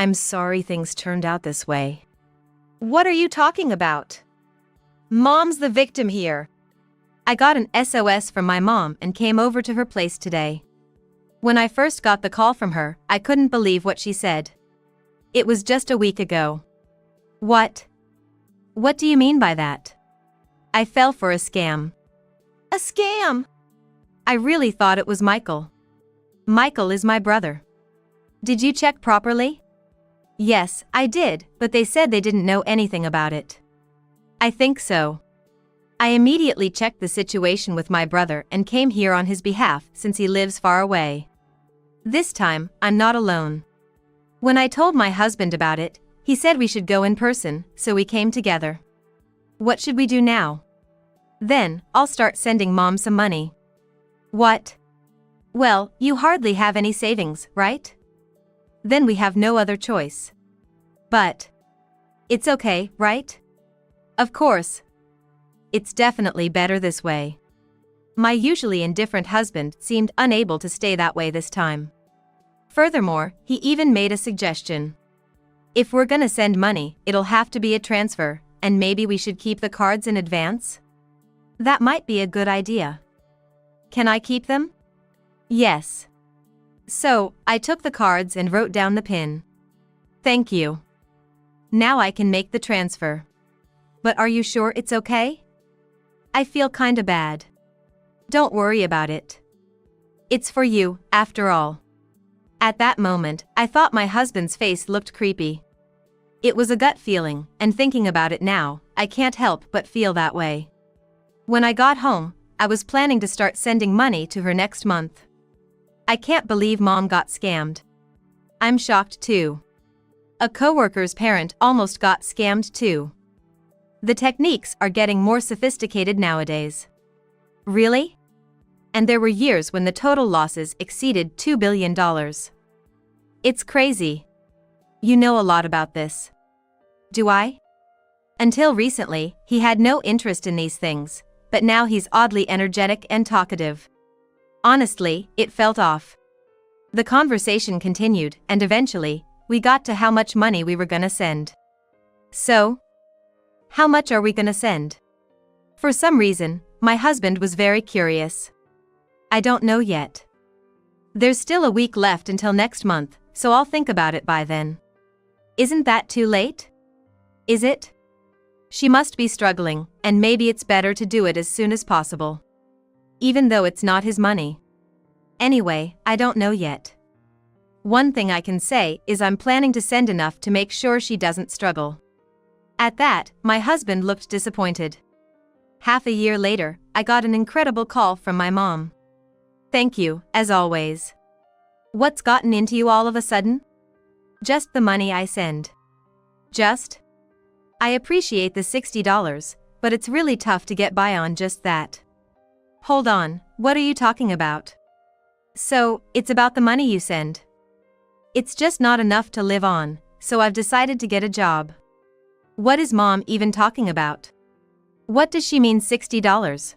I'm sorry things turned out this way. What are you talking about? Mom's the victim here. I got an SOS from my mom and came over to her place today. When I first got the call from her, I couldn't believe what she said. It was just a week ago. What? What do you mean by that? I fell for a scam. A scam? I really thought it was Michael. Michael is my brother. Did you check properly? Yes, I did, but they said they didn't know anything about it. I think so. I immediately checked the situation with my brother and came here on his behalf since he lives far away. This time, I'm not alone. When I told my husband about it, he said we should go in person, so we came together. What should we do now? Then, I'll start sending Mom some money. What? Well, you hardly have any savings, right? Then we have no other choice. But it's okay, right? Of course. It's definitely better this way. My usually indifferent husband seemed unable to stay that way this time. Furthermore, he even made a suggestion. If we're gonna send money, it'll have to be a transfer, and maybe we should keep the cards in advance? That might be a good idea. Can I keep them? Yes. So, I took the cards and wrote down the PIN. Thank you. Now I can make the transfer. But are you sure it's okay? I feel kinda bad. Don't worry about it. It's for you, after all. At that moment, I thought my husband's face looked creepy. It was a gut feeling, and thinking about it now, I can't help but feel that way. When I got home, I was planning to start sending money to her next month. I can't believe Mom got scammed. I'm shocked too. A coworker's parent almost got scammed too. The techniques are getting more sophisticated nowadays. Really? And there were years when the total losses exceeded $2 billion. It's crazy. You know a lot about this. Do I? Until recently, he had no interest in these things, but now he's oddly energetic and talkative. Honestly, it felt off. The conversation continued, and eventually, we got to how much money we were gonna send. So, how much are we gonna send? For some reason, my husband was very curious. I don't know yet. There's still a week left until next month, so I'll think about it by then. Isn't that too late? Is it? She must be struggling, and maybe it's better to do it as soon as possible. Even though it's not his money. Anyway, I don't know yet. One thing I can say is I'm planning to send enough to make sure she doesn't struggle. At that, my husband looked disappointed. Half a year later, I got an incredible call from my mom. Thank you, as always. What's gotten into you all of a sudden? Just the money I send. Just? I appreciate the $60, but it's really tough to get by on just that. Hold on, what are you talking about? So, it's about the money you send. It's just not enough to live on, so I've decided to get a job. What is Mom even talking about? What does she mean $60?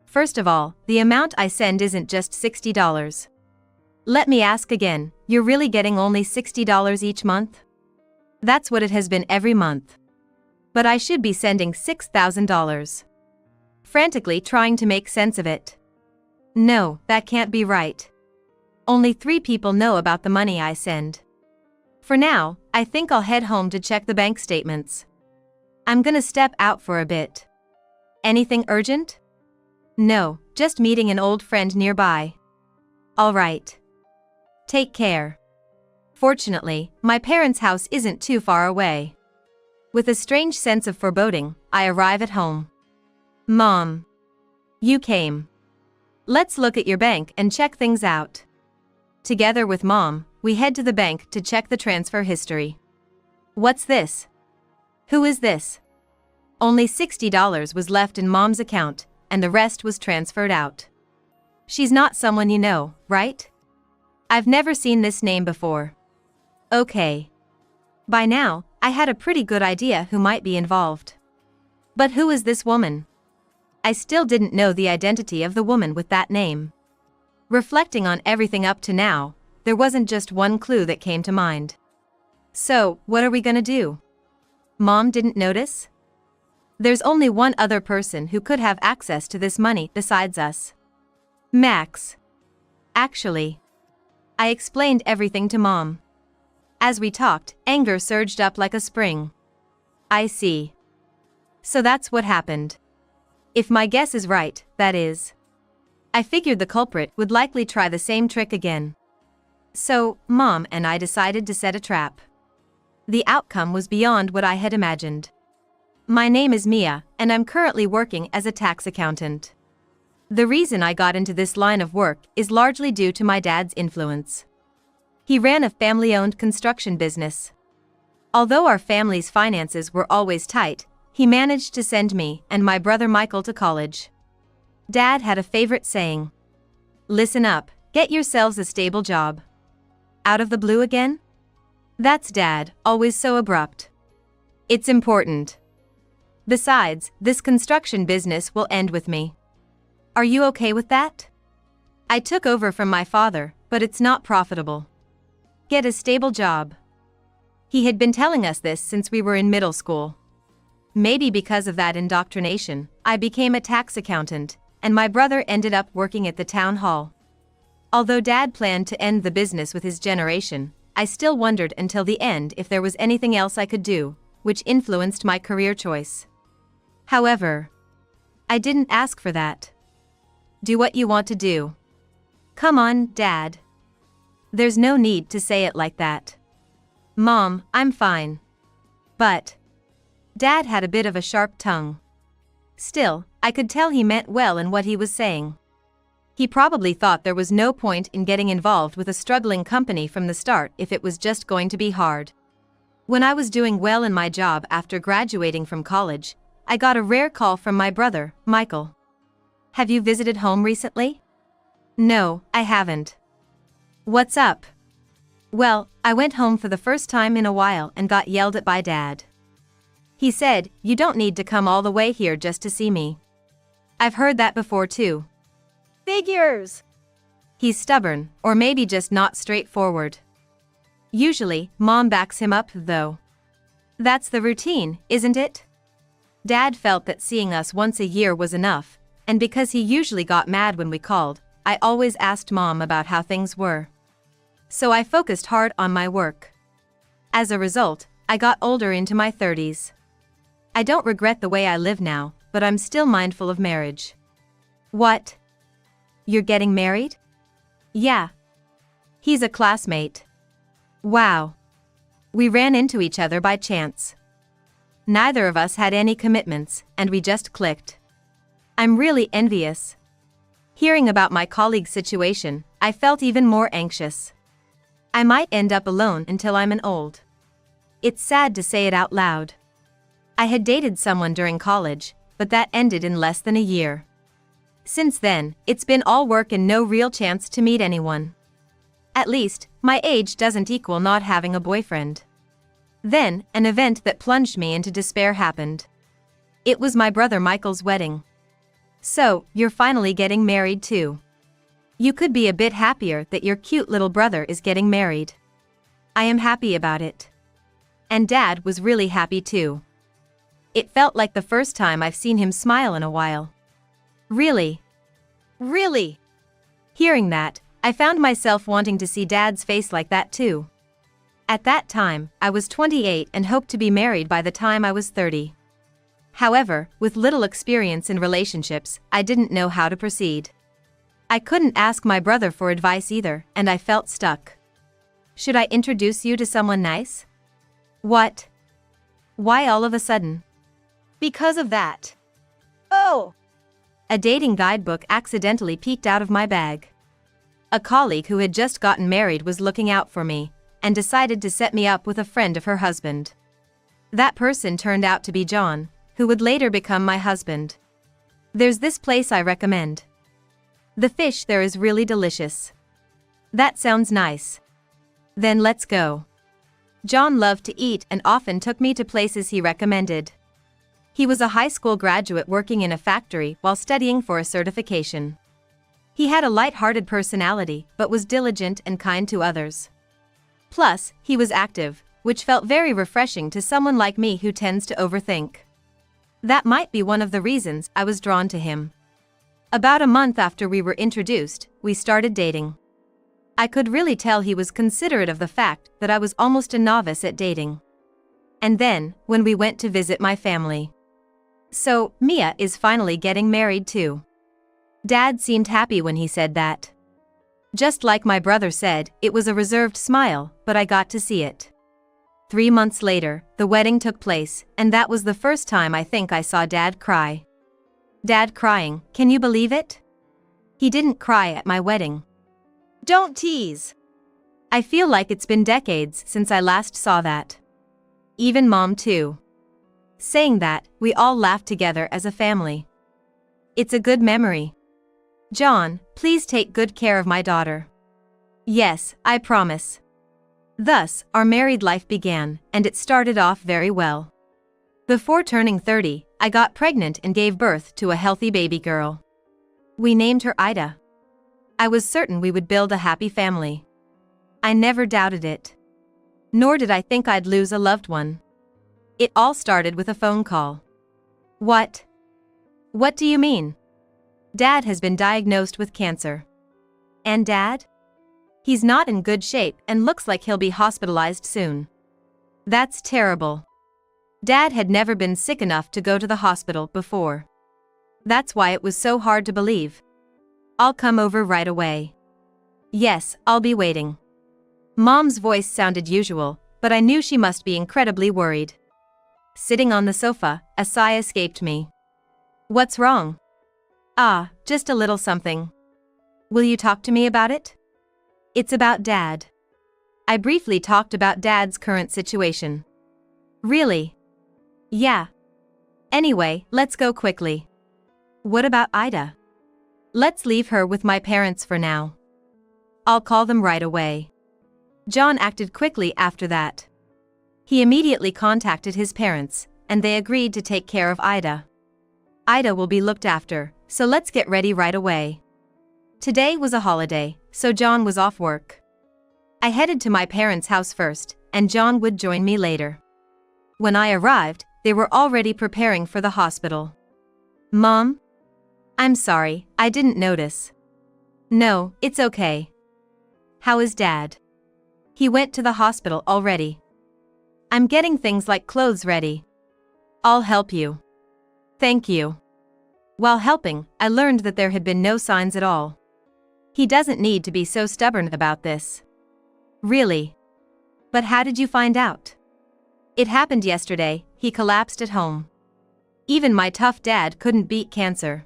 First of all, the amount I send isn't just $60. Let me ask again, you're really getting only $60 each month? That's what it has been every month. But I should be sending $6,000. Frantically trying to make sense of it. No, that can't be right. Only 3 people know about the money I send. For now, I think I'll head home to check the bank statements. I'm gonna step out for a bit. Anything urgent? No, just meeting an old friend nearby. All right. Take care. Fortunately, my parents' house isn't too far away. With a strange sense of foreboding, I arrive at home. Mom. You came. Let's look at your bank and check things out. Together with Mom, we head to the bank to check the transfer history. What's this? Who is this? Only $60 was left in Mom's account, and the rest was transferred out. She's not someone you know, right? I've never seen this name before. Okay. By now, I had a pretty good idea who might be involved. But who is this woman? I still didn't know the identity of the woman with that name. Reflecting on everything up to now, there wasn't just one clue that came to mind. So, what are we gonna do? Mom didn't notice? There's only one other person who could have access to this money besides us. Max. Actually, I explained everything to Mom. As we talked, anger surged up like a spring. I see. So that's what happened. If my guess is right, that is. I figured the culprit would likely try the same trick again. So, Mom and I decided to set a trap. The outcome was beyond what I had imagined. My name is Mia, and I'm currently working as a tax accountant. The reason I got into this line of work is largely due to my dad's influence. He ran a family-owned construction business. Although our family's finances were always tight, he managed to send me and my brother Michael to college. Dad had a favorite saying. Listen up, get yourselves a stable job. Out of the blue again? That's Dad, always so abrupt. It's important. Besides, this construction business will end with me. Are you okay with that? I took over from my father, but it's not profitable. Get a stable job. He had been telling us this since we were in middle school. Maybe because of that indoctrination, I became a tax accountant, and my brother ended up working at the town hall. Although Dad planned to end the business with his generation, I still wondered until the end if there was anything else I could do, which influenced my career choice. However, I didn't ask for that. Do what you want to do. Come on, Dad. There's no need to say it like that. Mom, I'm fine. But Dad had a bit of a sharp tongue. Still, I could tell he meant well in what he was saying. He probably thought there was no point in getting involved with a struggling company from the start if it was just going to be hard. When I was doing well in my job after graduating from college, I got a rare call from my brother, Michael. Have you visited home recently? No, I haven't. What's up? Well, I went home for the first time in a while and got yelled at by Dad. He said, you don't need to come all the way here just to see me. I've heard that before too. Figures! He's stubborn, or maybe just not straightforward. Usually, Mom backs him up, though. That's the routine, isn't it? Dad felt that seeing us once a year was enough, and because he usually got mad when we called, I always asked Mom about how things were. So I focused hard on my work. As a result, I got older into my 30s. I don't regret the way I live now, but I'm still mindful of marriage. What? You're getting married? Yeah. He's a classmate. Wow. We ran into each other by chance. Neither of us had any commitments, and we just clicked. I'm really envious. Hearing about my colleague's situation, I felt even more anxious. I might end up alone until I'm an old. It's sad to say it out loud. I had dated someone during college, but that ended in less than a year. Since then, it's been all work and no real chance to meet anyone. At least, my age doesn't equal not having a boyfriend. Then, an event that plunged me into despair happened. It was my brother Michael's wedding. So, you're finally getting married too. You could be a bit happier that your cute little brother is getting married. I am happy about it. And Dad was really happy too. It felt like the first time I've seen him smile in a while. Really? Really? Hearing that, I found myself wanting to see Dad's face like that too. At that time, I was 28 and hoped to be married by the time I was 30. However, with little experience in relationships, I didn't know how to proceed. I couldn't ask my brother for advice either, and I felt stuck. Should I introduce you to someone nice? What? Why all of a sudden? Because of that. Oh! A dating guidebook accidentally peeked out of my bag. A colleague who had just gotten married was looking out for me, and decided to set me up with a friend of her husband. That person turned out to be John, who would later become my husband. There's this place I recommend. The fish there is really delicious. That sounds nice. Then let's go. John loved to eat and often took me to places he recommended. He was a high school graduate working in a factory while studying for a certification. He had a light-hearted personality but was diligent and kind to others. Plus, he was active, which felt very refreshing to someone like me who tends to overthink. That might be one of the reasons I was drawn to him. About a month after we were introduced, we started dating. I could really tell he was considerate of the fact that I was almost a novice at dating. And then, when we went to visit my family. So, Mia is finally getting married too. Dad seemed happy when he said that. Just like my brother said, it was a reserved smile, but I got to see it. 3 months later, the wedding took place, and that was the first time I think I saw Dad cry. Dad crying, can you believe it? He didn't cry at my wedding. Don't tease. I feel like it's been decades since I last saw that. Even Mom too. Saying that, we all laughed together as a family. It's a good memory. John, please take good care of my daughter. Yes, I promise. Thus, our married life began, and it started off very well. Before turning 30, I got pregnant and gave birth to a healthy baby girl. We named her Aita. I was certain we would build a happy family. I never doubted it. Nor did I think I'd lose a loved one. It all started with a phone call. What? What do you mean? Dad has been diagnosed with cancer. And Dad? He's not in good shape and looks like he'll be hospitalized soon. That's terrible. Dad had never been sick enough to go to the hospital before. That's why it was so hard to believe. I'll come over right away. Yes, I'll be waiting. Mom's voice sounded usual, but I knew she must be incredibly worried. Sitting on the sofa, a sigh escaped me. What's wrong? Ah, just a little something. Will you talk to me about it? It's about Dad. I briefly talked about Dad's current situation. Really? Yeah. Anyway, let's go quickly. What about Aita? Let's leave her with my parents for now. I'll call them right away. John acted quickly after that. He immediately contacted his parents, and they agreed to take care of Aita. Aita will be looked after, so let's get ready right away. Today was a holiday, so John was off work. I headed to my parents' house first, and John would join me later. When I arrived, they were already preparing for the hospital. Mom? I'm sorry, I didn't notice. No, it's okay. How is Dad? He went to the hospital already. I'm getting things like clothes ready. I'll help you. Thank you. While helping, I learned that there had been no signs at all. He doesn't need to be so stubborn about this. Really? But how did you find out? It happened yesterday, he collapsed at home. Even my tough dad couldn't beat cancer.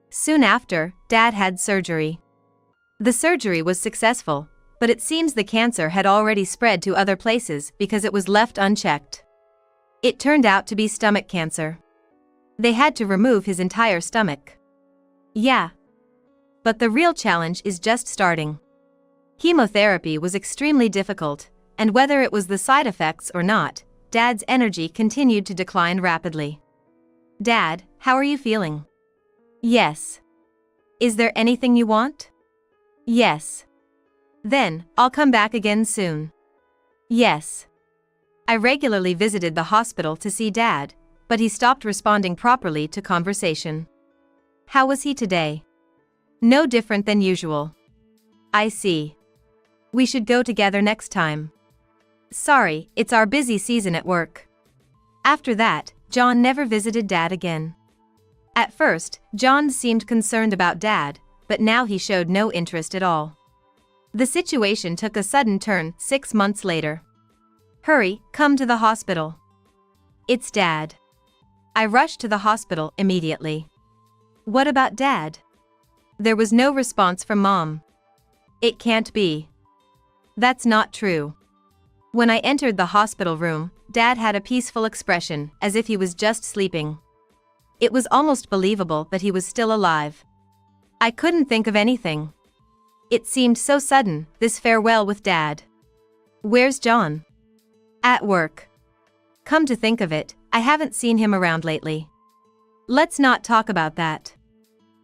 Soon after, Dad had surgery. The surgery was successful, but it seems the cancer had already spread to other places because it was left unchecked. It turned out to be stomach cancer. They had to remove his entire stomach. Yeah. But the real challenge is just starting. Chemotherapy was extremely difficult, and whether it was the side effects or not, Dad's energy continued to decline rapidly. Dad, how are you feeling? Yes. Is there anything you want? Yes. Then, I'll come back again soon. Yes. I regularly visited the hospital to see Dad, but he stopped responding properly to conversation. How was he today? No different than usual. I see. We should go together next time. Sorry, it's our busy season at work. After that, John never visited Dad again. At first, John seemed concerned about Dad, but now he showed no interest at all. The situation took a sudden turn 6 months later. Hurry, come to the hospital. It's Dad. I rushed to the hospital immediately. What about Dad? There was no response from Mom. It can't be. That's not true. When I entered the hospital room, Dad had a peaceful expression, as if he was just sleeping. It was almost believable that he was still alive. I couldn't think of anything. It seemed so sudden, this farewell with Dad. Where's John? At work. Come to think of it, I haven't seen him around lately. Let's not talk about that.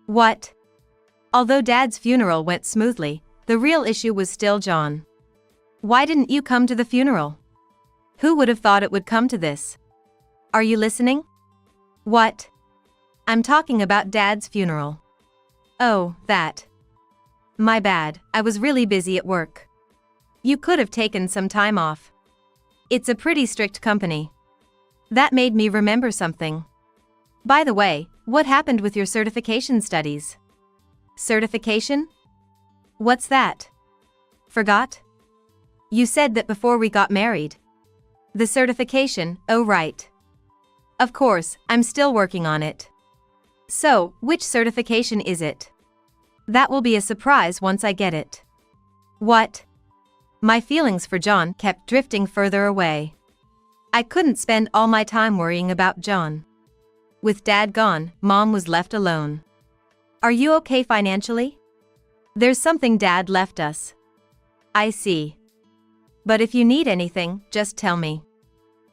What? Although Dad's funeral went smoothly, the real issue was still John. Why didn't you come to the funeral? Who would have thought it would come to this? Are you listening? What? I'm talking about Dad's funeral. Oh, that. My bad, I was really busy at work. You could have taken some time off. It's a pretty strict company. That made me remember something. By the way, what happened with your certification studies? Certification? What's that? Forgot? You said that before we got married. The certification, oh right. Of course, I'm still working on it. So, which certification is it? That will be a surprise once I get it. What? My feelings for John kept drifting further away. I couldn't spend all my time worrying about John. With Dad gone, Mom was left alone. Are you okay financially? There's something Dad left us. I see. But if you need anything, just tell me.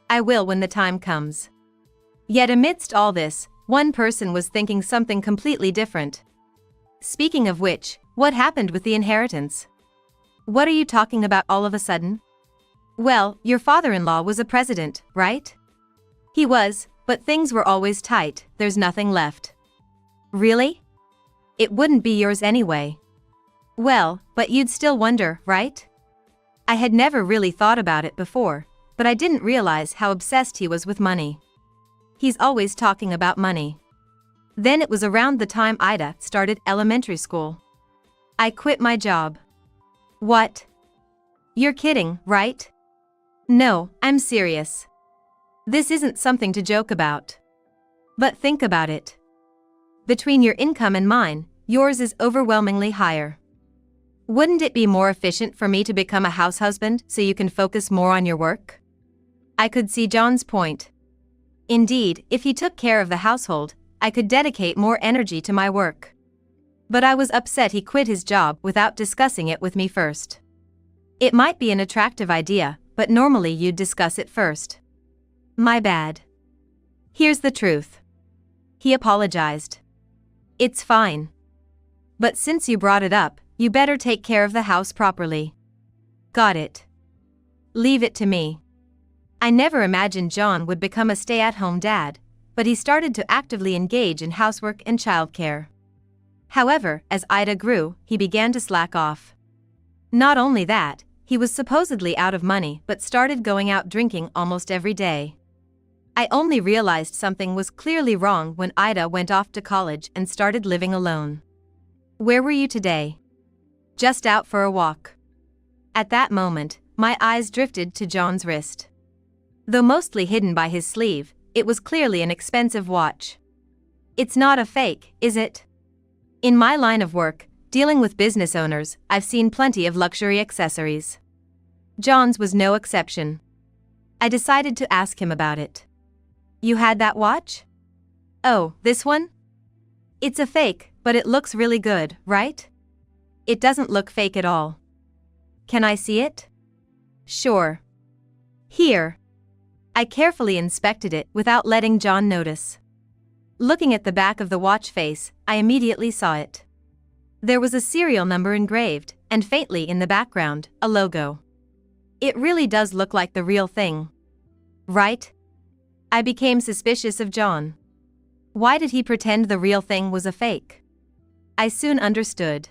I will when the time comes. Yet amidst all this, one person was thinking something completely different. Speaking of which, what happened with the inheritance? What are you talking about all of a sudden? Well, your father-in-law was a president, right? He was, but things were always tight, there's nothing left. Really? It wouldn't be yours anyway. Well, but you'd still wonder, right? I had never really thought about it before, but I didn't realize how obsessed he was with money. He's always talking about money. Then it was around the time Aita started elementary school. I quit my job. What? You're kidding, right? No, I'm serious. This isn't something to joke about. But think about it. Between your income and mine, yours is overwhelmingly higher. Wouldn't it be more efficient for me to become a house husband so you can focus more on your work? I could see John's point. Indeed, if he took care of the household, I could dedicate more energy to my work. But I was upset he quit his job without discussing it with me first. It might be an attractive idea, but normally you'd discuss it first. My bad. Here's the truth. He apologized. It's fine. But since you brought it up, you better take care of the house properly. Got it. Leave it to me. I never imagined John would become a stay-at-home dad, but he started to actively engage in housework and childcare. However, as Aita grew, he began to slack off. Not only that, he was supposedly out of money but started going out drinking almost every day. I only realized something was clearly wrong when Aita went off to college and started living alone. Where were you today? Just out for a walk. At that moment, my eyes drifted to John's wrist. Though mostly hidden by his sleeve, it was clearly an expensive watch. It's not a fake, is it? In my line of work, dealing with business owners, I've seen plenty of luxury accessories. John's was no exception. I decided to ask him about it. You had that watch? Oh, this one? It's a fake, but it looks really good, right? It doesn't look fake at all. Can I see it? Sure. Here. I carefully inspected it without letting John notice. Looking at the back of the watch face, I immediately saw it. There was a serial number engraved, and faintly in the background, a logo. It really does look like the real thing. Right? I became suspicious of John. Why did he pretend the real thing was a fake? I soon understood.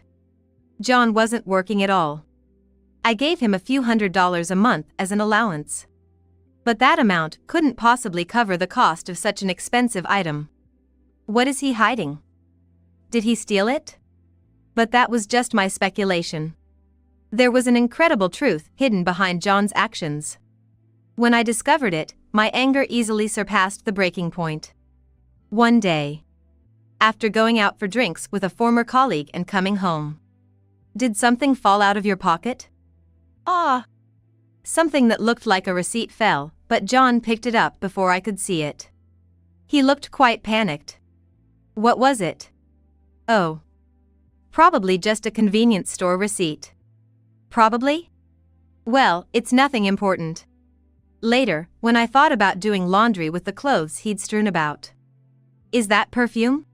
John wasn't working at all. I gave him a few $100s a month as an allowance. But that amount couldn't possibly cover the cost of such an expensive item. What is he hiding? Did he steal it? But that was just my speculation. There was an incredible truth hidden behind John's actions. When I discovered it, my anger easily surpassed the breaking point. One day, after going out for drinks with a former colleague and coming home, did something fall out of your pocket? Ah! Something that looked like a receipt fell, but John picked it up before I could see it. He looked quite panicked. What was it? Oh. Probably just a convenience store receipt. Probably? Well, it's nothing important. Later, when I thought about doing laundry with the clothes he'd strewn about. Is that perfume?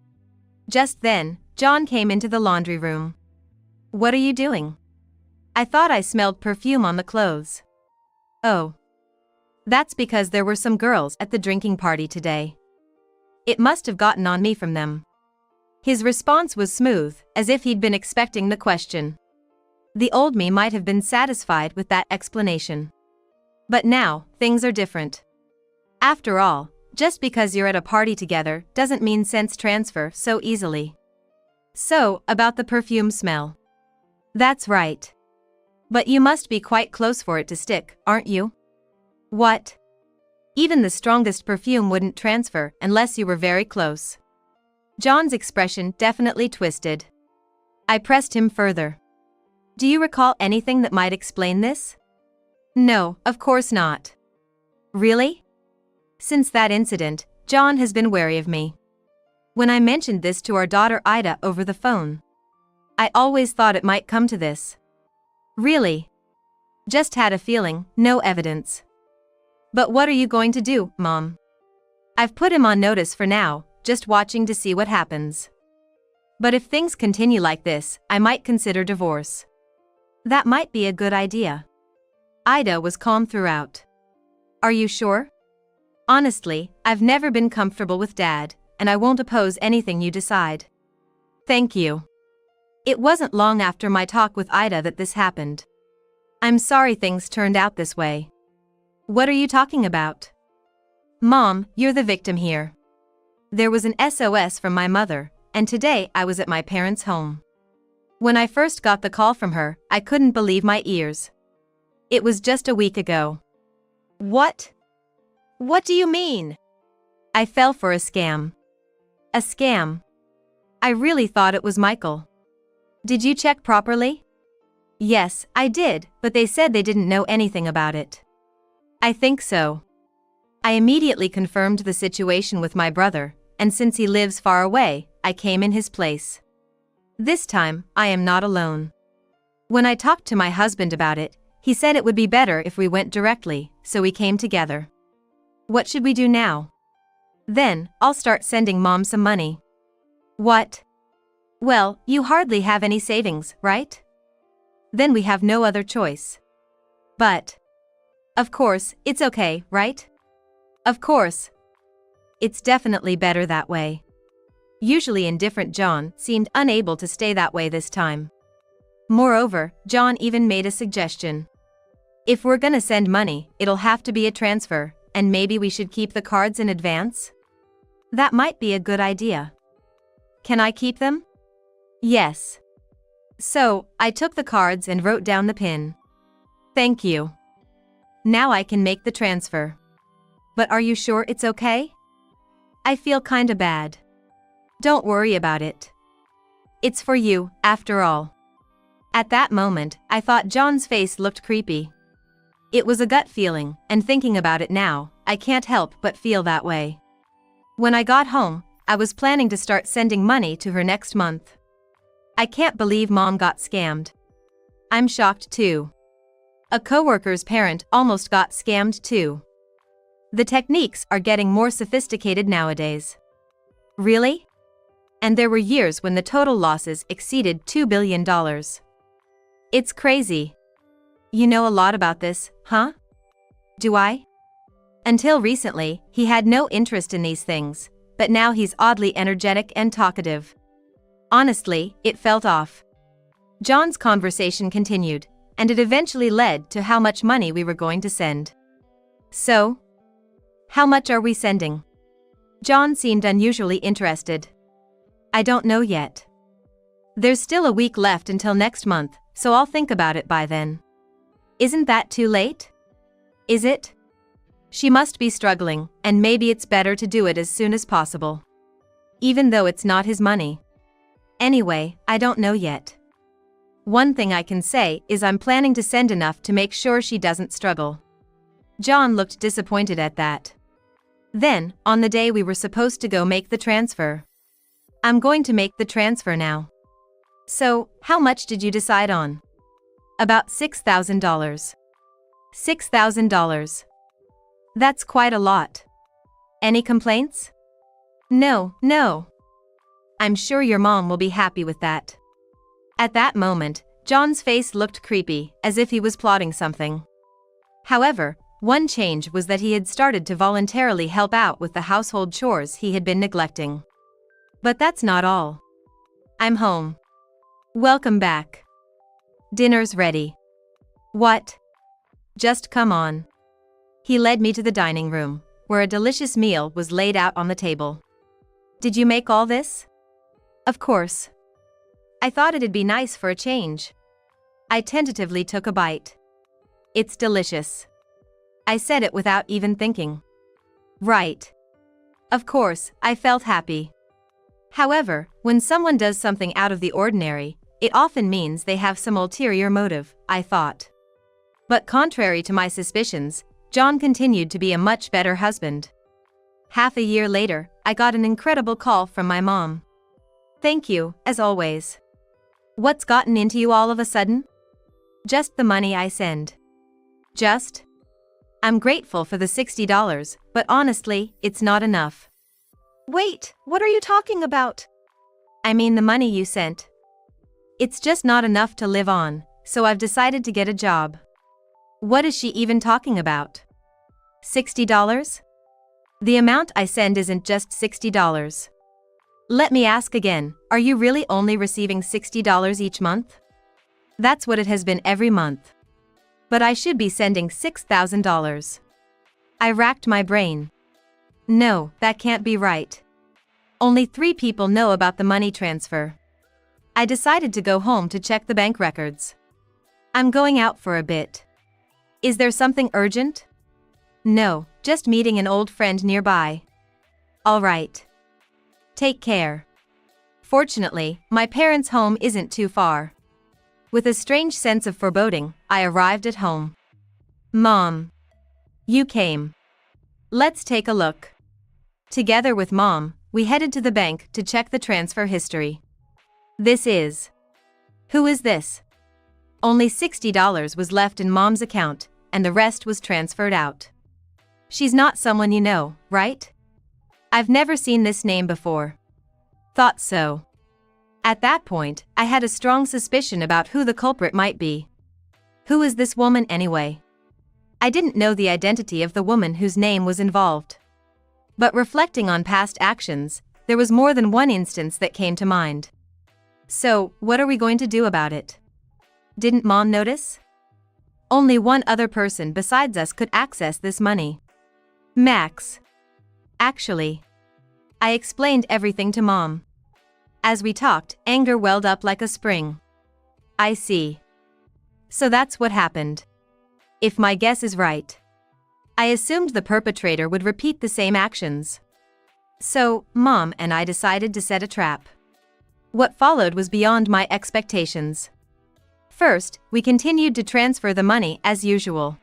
Just then, John came into the laundry room. What are you doing? I thought I smelled perfume on the clothes. Oh. That's because there were some girls at the drinking party today. It must have gotten on me from them. His response was smooth, as if he'd been expecting the question. The old me might have been satisfied with that explanation. But now, things are different. After all, just because you're at a party together doesn't mean sense transfer so easily. So, about the perfume smell. That's right. But you must be quite close for it to stick, aren't you? What? Even the strongest perfume wouldn't transfer unless you were very close. John's expression definitely twisted. I pressed him further. Do you recall anything that might explain this? No, of course not. Really? Since that incident, John has been wary of me. When I mentioned this to our daughter Aita over the phone, I always thought it might come to this. Really? Just had a feeling, no evidence. But what are you going to do, Mom? I've put him on notice for now, just watching to see what happens. But if things continue like this, I might consider divorce. That might be a good idea. Aita was calm throughout. Are you sure? Honestly, I've never been comfortable with Dad, and I won't oppose anything you decide. Thank you. It wasn't long after my talk with Aita that this happened. I'm sorry things turned out this way. What are you talking about? Mom, you're the victim here. There was an SOS from my mother, and today I was at my parents' home. When I first got the call from her, I couldn't believe my ears. It was just a week ago. What? What do you mean? I fell for a scam. A scam? I really thought it was Michael. Did you check properly? Yes, I did, but they said they didn't know anything about it. I think so. I immediately confirmed the situation with my brother, and since he lives far away, I came in his place. This time, I am not alone. When I talked to my husband about it, he said it would be better if we went directly, so we came together. What should we do now? Then, I'll start sending Mom some money. What? Well, you hardly have any savings, right? Then we have no other choice. But, of course, it's okay, right? Of course. It's definitely better that way. Usually indifferent John seemed unable to stay that way this time. Moreover, John even made a suggestion. If we're gonna send money, it'll have to be a transfer, and maybe we should keep the cards in advance? That might be a good idea. Can I keep them? Yes. So, I took the cards and wrote down the PIN. Thank you. Now I can make the transfer. But are you sure it's okay? I feel kinda bad. Don't worry about it. It's for you, after all. At that moment, I thought John's face looked creepy. It was a gut feeling, and thinking about it now, I can't help but feel that way. When I got home, I was planning to start sending money to her next month. I can't believe Mom got scammed. I'm shocked too. A coworker's parent almost got scammed too. The techniques are getting more sophisticated nowadays. Really? And there were years when the total losses exceeded $2 billion. It's crazy. You know a lot about this, huh? Do I? Until recently, he had no interest in these things, but now he's oddly energetic and talkative. Honestly, it felt off. John's conversation continued, and it eventually led to how much money we were going to send. So? How much are we sending? John seemed unusually interested. I don't know yet. There's still a week left until next month, so I'll think about it by then. Isn't that too late? Is it? She must be struggling, and maybe it's better to do it as soon as possible. Even though it's not his money. Anyway, I don't know yet. One thing I can say is I'm planning to send enough to make sure she doesn't struggle. John looked disappointed at that. Then, on the day we were supposed to go make the transfer. I'm going to make the transfer now. So, how much did you decide on? About $6,000. $6,000. That's quite a lot. Any complaints? No. I'm sure your mom will be happy with that. At that moment, John's face looked creepy, as if he was plotting something. However, One change was that he had started to voluntarily help out with the household chores he had been neglecting. But that's not all. I'm home. Welcome back. Dinner's ready. What? Just come on. He led me to the dining room, where a delicious meal was laid out on the table. Did you make all this? Of course. I thought it'd be nice for a change. I tentatively took a bite. It's delicious. I said it without even thinking. Right. Of course, I felt happy. However, when someone does something out of the ordinary, it often means they have some ulterior motive, I thought. But contrary to my suspicions, John continued to be a much better husband. Half a year later, I got an incredible call from my mom. Thank you, as always. What's gotten into you all of a sudden? Just the money I send. Just? I'm grateful for the $60, but honestly, it's not enough. Wait, what are you talking about? I mean the money you sent. It's just not enough to live on, so I've decided to get a job. What is she even talking about? $60? The amount I send isn't just $60. Let me ask again, are you really only receiving $60 each month? That's what it has been every month. But I should be sending $6,000. I racked my brain. No, that can't be right. Only 3 people know about the money transfer. I decided to go home to check the bank records. I'm going out for a bit. Is there something urgent? No, just meeting an old friend nearby. All right. Take care. Fortunately, my parents' home isn't too far. With a strange sense of foreboding, I arrived at home. Mom. You came. Let's take a look. Together with Mom, we headed to the bank to check the transfer history. This is. Who is this? Only $60 was left in Mom's account, and the rest was transferred out. She's not someone you know, right? I've never seen this name before. Thought so. At that point, I had a strong suspicion about who the culprit might be. Who is this woman anyway? I didn't know the identity of the woman whose name was involved. But reflecting on past actions, there was more than one instance that came to mind. So, what are we going to do about it? Didn't Mom notice? Only one other person besides us could access this money. Max. Actually, I explained everything to Mom. As we talked, anger welled up like a spring. I see. So that's what happened. If my guess is right. I assumed the perpetrator would repeat the same actions. So, Mom and I decided to set a trap. What followed was beyond my expectations. First, we continued to transfer the money as usual.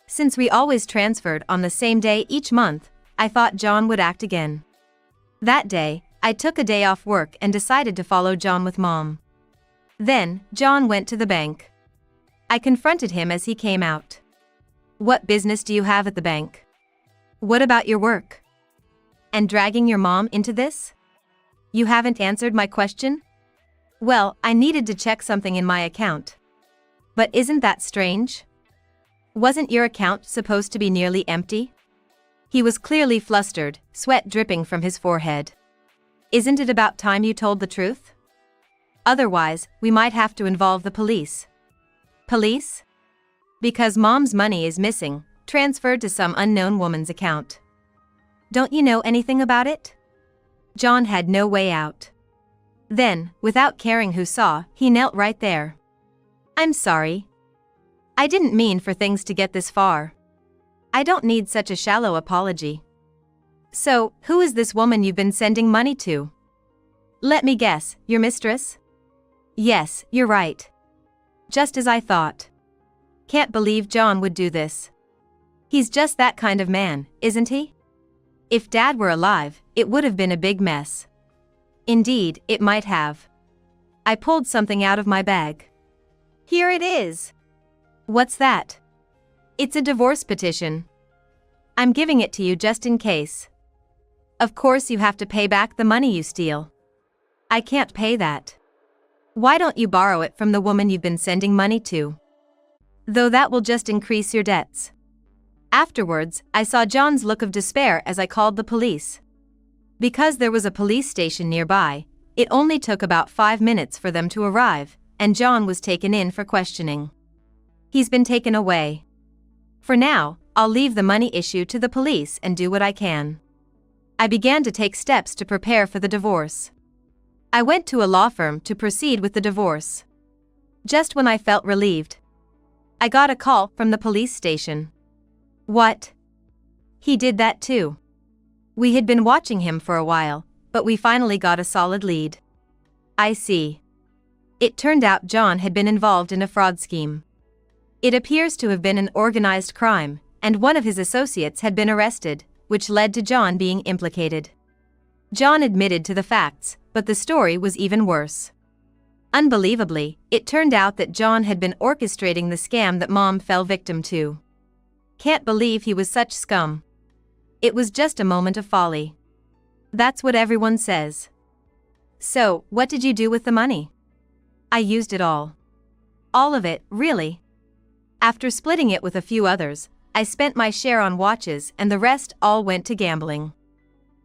Since we always transferred on the same day each month, I thought John would act again. That day, I took a day off work and decided to follow John with Mom. Then, John went to the bank. I confronted him as he came out. What business do you have at the bank? What about your work? And dragging your mom into this? You haven't answered my question? Well, I needed to check something in my account. But isn't that strange? Wasn't your account supposed to be nearly empty? He was clearly flustered, sweat dripping from his forehead. Isn't it about time you told the truth? Otherwise, we might have to involve the police. Police? Because Mom's money is missing, transferred to some unknown woman's account. Don't you know anything about it? John had no way out. Then, without caring who saw, he knelt right there. I'm sorry. I didn't mean for things to get this far. I don't need such a shallow apology. So, who is this woman you've been sending money to? Let me guess, your mistress? Yes, you're right. Just as I thought. Can't believe John would do this. He's just that kind of man, isn't he? If Dad were alive, it would have been a big mess. Indeed, it might have. I pulled something out of my bag. Here it is. What's that? It's a divorce petition. I'm giving it to you just in case. Of course you have to pay back the money you steal. I can't pay that. Why don't you borrow it from the woman you've been sending money to? Though that will just increase your debts. Afterwards, I saw John's look of despair as I called the police. Because there was a police station nearby, it only took about 5 minutes for them to arrive, and John was taken in for questioning. He's been taken away. For now, I'll leave the money issue to the police and do what I can. I began to take steps to prepare for the divorce. I went to a law firm to proceed with the divorce. Just when I felt relieved, I got a call from the police station. What? He did that too. We had been watching him for a while, but we finally got a solid lead. I see. It turned out John had been involved in a fraud scheme. It appears to have been an organized crime, and one of his associates had been arrested, which led to John being implicated. John admitted to the facts, but the story was even worse. Unbelievably, it turned out that John had been orchestrating the scam that Mom fell victim to. Can't believe he was such scum. It was just a moment of folly. That's what everyone says. So, what did you do with the money? I used it all. All of it, really. After splitting it with a few others, I spent my share on watches and the rest all went to gambling.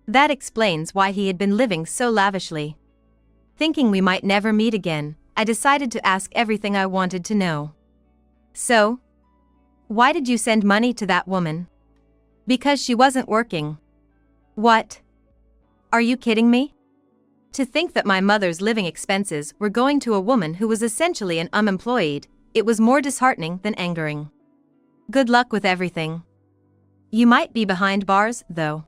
That explains why he had been living so lavishly. Thinking we might never meet again, I decided to ask everything I wanted to know. So? Why did you send money to that woman? Because she wasn't working. What? Are you kidding me? To think that my mother's living expenses were going to a woman who was essentially an unemployed, it was more disheartening than angering. Good luck with everything. You might be behind bars, though.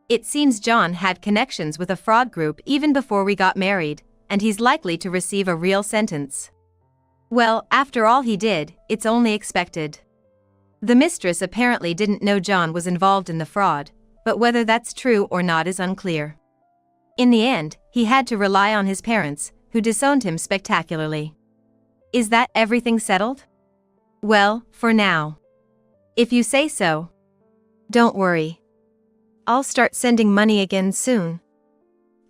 It seems John had connections with a fraud group even before we got married, and he's likely to receive a real sentence. Well, after all he did, it's only expected. The mistress apparently didn't know John was involved in the fraud, but whether that's true or not is unclear. In the end, he had to rely on his parents, who disowned him spectacularly. Is that everything settled? Well, for now. If you say so. Don't worry. I'll start sending money again soon.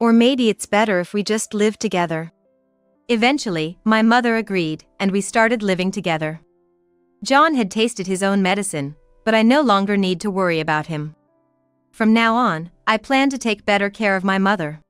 Or maybe it's better if we just live together. Eventually, my mother agreed, and we started living together. John had tasted his own medicine, but I no longer need to worry about him. From now on, I plan to take better care of my mother.